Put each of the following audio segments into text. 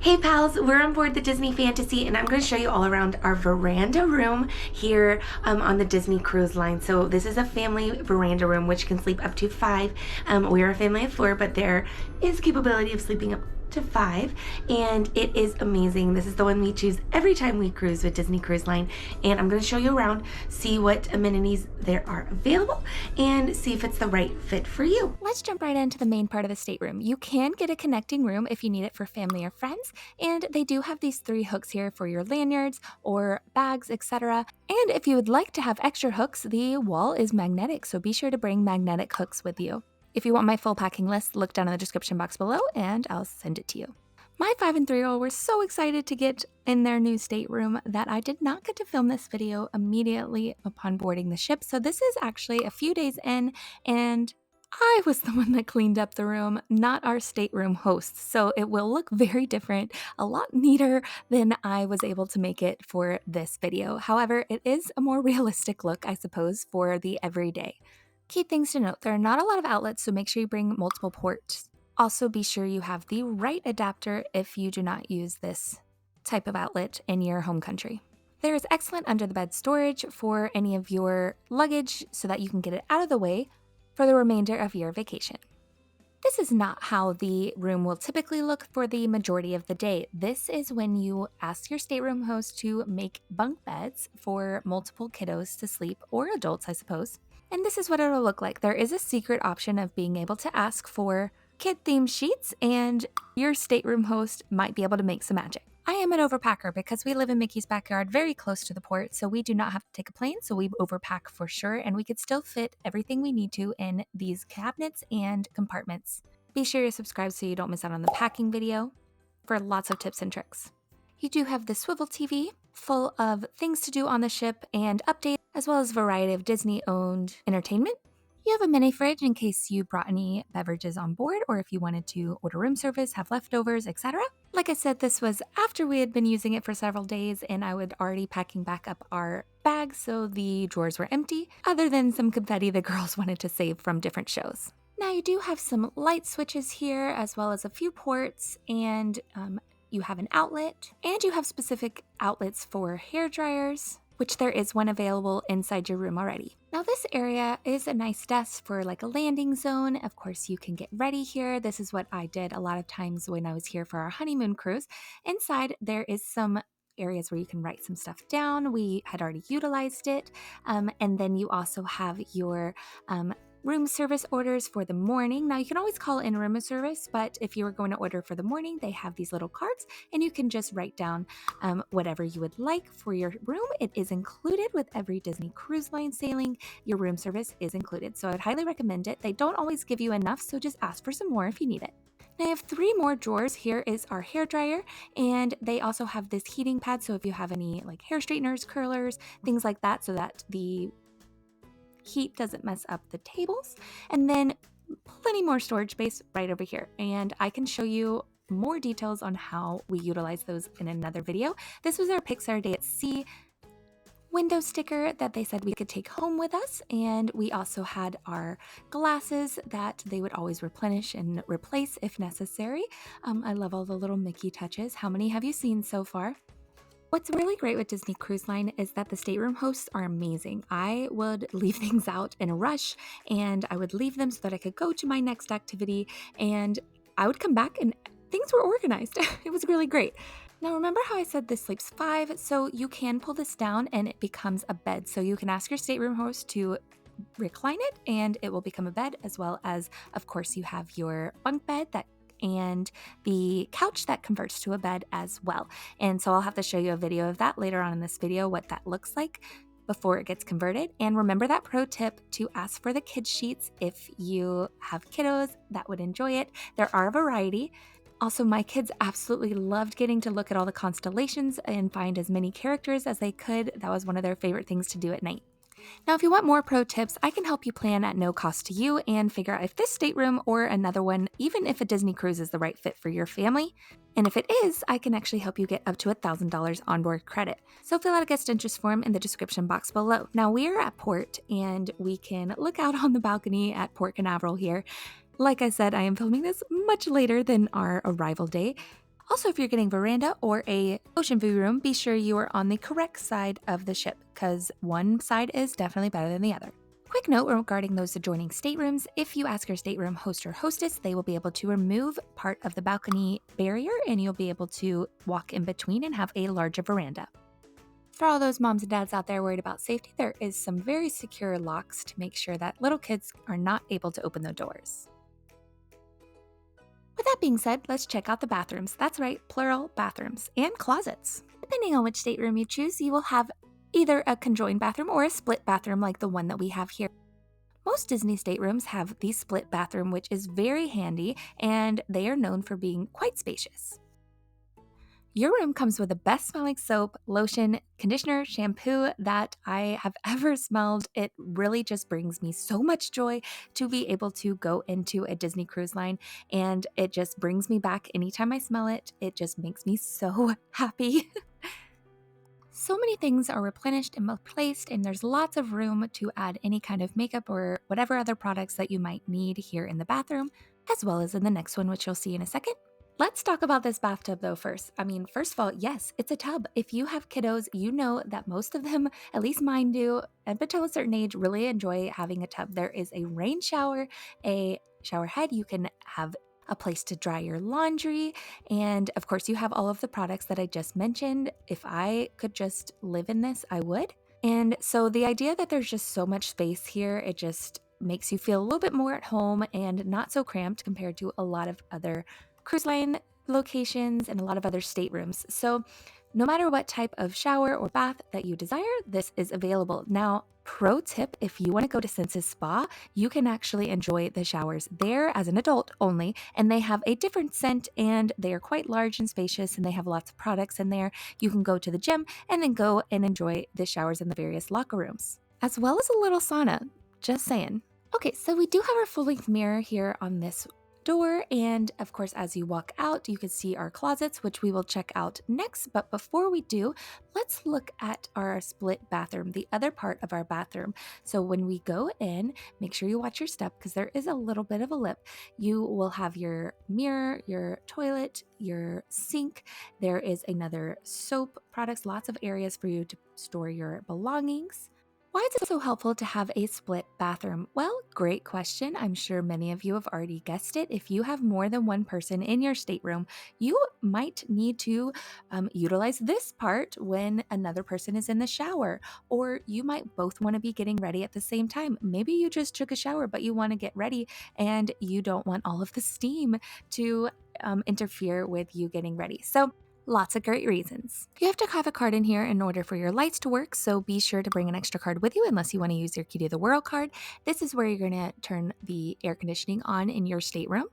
Hey pals, we're on board the Disney Fantasy and I'm going to show you all around our veranda room here on the Disney Cruise Line. So this is a family veranda room which can sleep up to 5. We are a family of 4, but there is capability of sleeping up to 5 and it is amazing. This is the one we choose every time we cruise with Disney Cruise Line, and I'm going to show you around, see what amenities there are available, and see if it's the right fit for you. Let's jump right into the main part of the stateroom. You can get a connecting room if you need it for family or friends, and they do have these 3 hooks here for your lanyards or bags, etc. And if you would like to have extra hooks, the wall is magnetic, so be sure to bring magnetic hooks with you. If you want my full packing list, look down in the description box below and I'll send it to you. My 5 and 3-year-old were so excited to get in their new stateroom that I did not get to film this video immediately upon boarding the ship. So this is actually a few days in, and I was the one that cleaned up the room, not our stateroom host. So it will look very different, a lot neater than I was able to make it for this video. However, it is a more realistic look, I suppose, for the everyday. Key things to note, there are not a lot of outlets, so make sure you bring multiple ports. Also, be sure you have the right adapter if you do not use this type of outlet in your home country. There is excellent under the bed storage for any of your luggage so that you can get it out of the way for the remainder of your vacation. This is not how the room will typically look for the majority of the day. This is when you ask your stateroom host to make bunk beds for multiple kiddos to sleep, or adults, I suppose. And this is what it'll look like. There is a secret option of being able to ask for kid-themed sheets, and your stateroom host might be able to make some magic. I am an overpacker because we live in Mickey's backyard very close to the port, so we do not have to take a plane, so we overpack for sure, and we could still fit everything we need to in these cabinets and compartments. Be sure to subscribe so you don't miss out on the packing video for lots of tips and tricks. You do have the swivel TV full of things to do on the ship and updates, as well as a variety of Disney-owned entertainment. You have a mini fridge in case you brought any beverages on board, or if you wanted to order room service, have leftovers, etc. Like I said, this was after we had been using it for several days and I was already packing back up our bags, so the drawers were empty, other than some confetti the girls wanted to save from different shows. Now you do have some light switches here, as well as a few ports, and you have an outlet, and you have specific outlets for hair dryers, which there is one available inside your room already. Now this area is a nice desk for like a landing zone. Of course, you can get ready here. This is what I did a lot of times when I was here for our honeymoon cruise. Inside, there is some areas where you can write some stuff down. We had already utilized it. And then you also have your room service orders for the morning. Now you can always call in room service, but if you were going to order for the morning, they have these little cards and you can just write down whatever you would like for your room. It is included with every Disney Cruise Line sailing. Your room service is included, so I'd highly recommend it. They don't always give you enough, so just ask for some more if you need it. Now I have 3 more drawers. Here is our hair dryer, and they also have this heating pad, so if you have any like hair straighteners, curlers, things like that, so that the heat doesn't mess up the tables. And then plenty more storage space right over here, and I can show you more details on how we utilize those in another video. This was our Pixar Day at Sea window sticker that they said we could take home with us, and we also had our glasses that they would always replenish and replace if necessary. I love all the little Mickey touches. How many have you seen so far? What's really great with Disney Cruise Line is that the stateroom hosts are amazing. I would leave things out in a rush, and I would leave them so that I could go to my next activity, and I would come back and things were organized. It was really great. Now remember how I said this sleeps 5? So you can pull this down and it becomes a bed. So you can ask your stateroom host to recline it and it will become a bed, as well as, of course, you have your bunk bed and the couch that converts to a bed as well. And so I'll have to show you a video of that later on in this video, what that looks like before it gets converted. And remember that pro tip to ask for the kids sheets if you have kiddos that would enjoy it. There are a variety. Also, my kids absolutely loved getting to look at all the constellations and find as many characters as they could. That was one of their favorite things to do at night. Now, if you want more pro tips, I can help you plan at no cost to you and figure out if this stateroom or another one, even if a Disney cruise is the right fit for your family. And if it is, I can actually help you get up to $1,000 onboard credit. So fill out a guest interest form in the description box below. Now, we are at port and we can look out on the balcony at Port Canaveral here. Like I said, I am filming this much later than our arrival day. Also, if you're getting veranda or a ocean view room, be sure you are on the correct side of the ship because one side is definitely better than the other. Quick note regarding those adjoining staterooms, if you ask your stateroom host or hostess, they will be able to remove part of the balcony barrier and you'll be able to walk in between and have a larger veranda. For all those moms and dads out there worried about safety, there is some very secure locks to make sure that little kids are not able to open the doors. With that being said, let's check out the bathrooms. That's right, plural bathrooms and closets. Depending on which stateroom you choose, you will have either a conjoined bathroom or a split bathroom like the one that we have here. Most Disney staterooms have the split bathroom, which is very handy, and they are known for being quite spacious. Your room comes with the best smelling soap, lotion, conditioner, shampoo that I have ever smelled. It really just brings me so much joy to be able to go into a Disney Cruise Line, and it just brings me back anytime I smell it. It just makes me so happy. So many things are replenished and replaced, and there's lots of room to add any kind of makeup or whatever other products that you might need here in the bathroom, as well as in the next one, which you'll see in a second. Let's talk about this bathtub though first. First of all, yes, it's a tub. If you have kiddos, you know that most of them, at least mine do, up until a certain age, really enjoy having a tub. There is a rain shower, a shower head. You can have a place to dry your laundry, and of course you have all of the products that I just mentioned. If I could just live in this, I would. And so the idea that there's just so much space here, it just makes you feel a little bit more at home and not so cramped compared to a lot of other cruise line locations and a lot of other staterooms. So no matter what type of shower or bath that you desire, this is available. Now, pro tip, if you want to go to Senses Spa, you can actually enjoy the showers there as an adult only, and they have a different scent and they are quite large and spacious and they have lots of products in there. You can go to the gym and then go and enjoy the showers in the various locker rooms, as well as a little sauna, just saying. Okay, so we do have our full-length mirror here on this door, and of course as you walk out you can see our closets, which we will check out next. But before we do, let's look at our split bathroom, the other part of our bathroom. So when we go in, make sure you watch your step because there is a little bit of a lip. You will have your mirror, your toilet, your sink. There is another soap products, lots of areas for you to store your belongings. Why is it so helpful to have a split bathroom? Well, great question. I'm sure many of you have already guessed it. If you have more than one person in your stateroom, you might need to utilize this part when another person is in the shower, or you might both want to be getting ready at the same time. Maybe you just took a shower, but you want to get ready and you don't want all of the steam to interfere with you getting ready. So lots of great reasons. You have to have a card in here in order for your lights to work, so be sure to bring an extra card with you unless you want to use your Key to the World card. This is where you're going to turn the air conditioning on in your stateroom.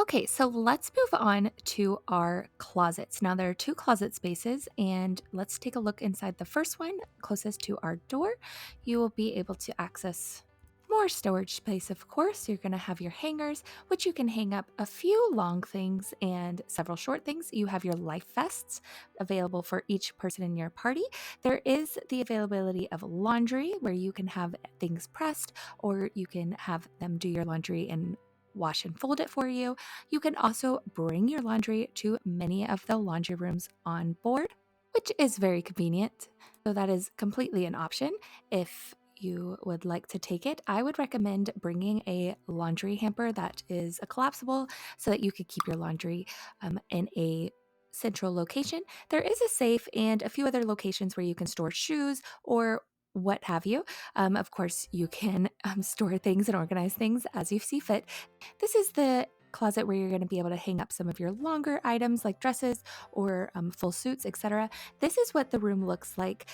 Okay, so let's move on to our closets. Now there are two closet spaces, and let's take a look inside the first one closest to our door. You will be able to access more storage space, of course. You're going to have your hangers, which you can hang up a few long things and several short things. You have your life vests available for each person in your party. There is the availability of laundry where you can have things pressed, or you can have them do your laundry and wash and fold it for you. You can also bring your laundry to many of the laundry rooms on board, which is very convenient. So that is completely an option. If you would like to take it, I would recommend bringing a laundry hamper that is a collapsible so that you could keep your laundry in a central location. There is a safe and a few other locations where you can store shoes or what have you. Of course, you can store things and organize things as you see fit. This is the closet where you're going to be able to hang up some of your longer items like dresses or full suits, etc. This is what the room looks like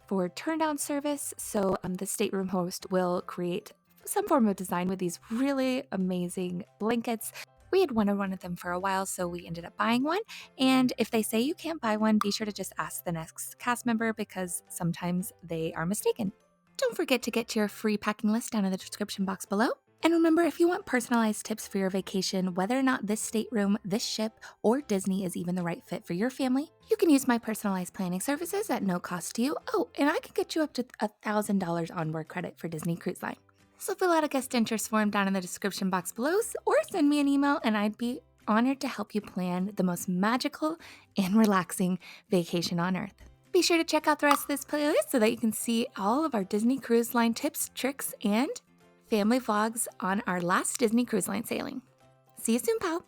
for turn down service. So the stateroom host will create some form of design with these really amazing blankets. We had wanted one of them for a while, so we ended up buying one. And if they say you can't buy one, be sure to just ask the next cast member because sometimes they are mistaken. Don't forget to get to your free packing list down in the description box below. And remember, if you want personalized tips for your vacation, whether or not this stateroom, this ship, or Disney is even the right fit for your family, you can use my personalized planning services at no cost to you. Oh, and I can get you up to $1,000 onboard credit for Disney Cruise Line. So fill out a guest interest form down in the description box below or send me an email and I'd be honored to help you plan the most magical and relaxing vacation on Earth. Be sure to check out the rest of this playlist so that you can see all of our Disney Cruise Line tips, tricks, and family vlogs on our last Disney Cruise Line sailing. See you soon, pal!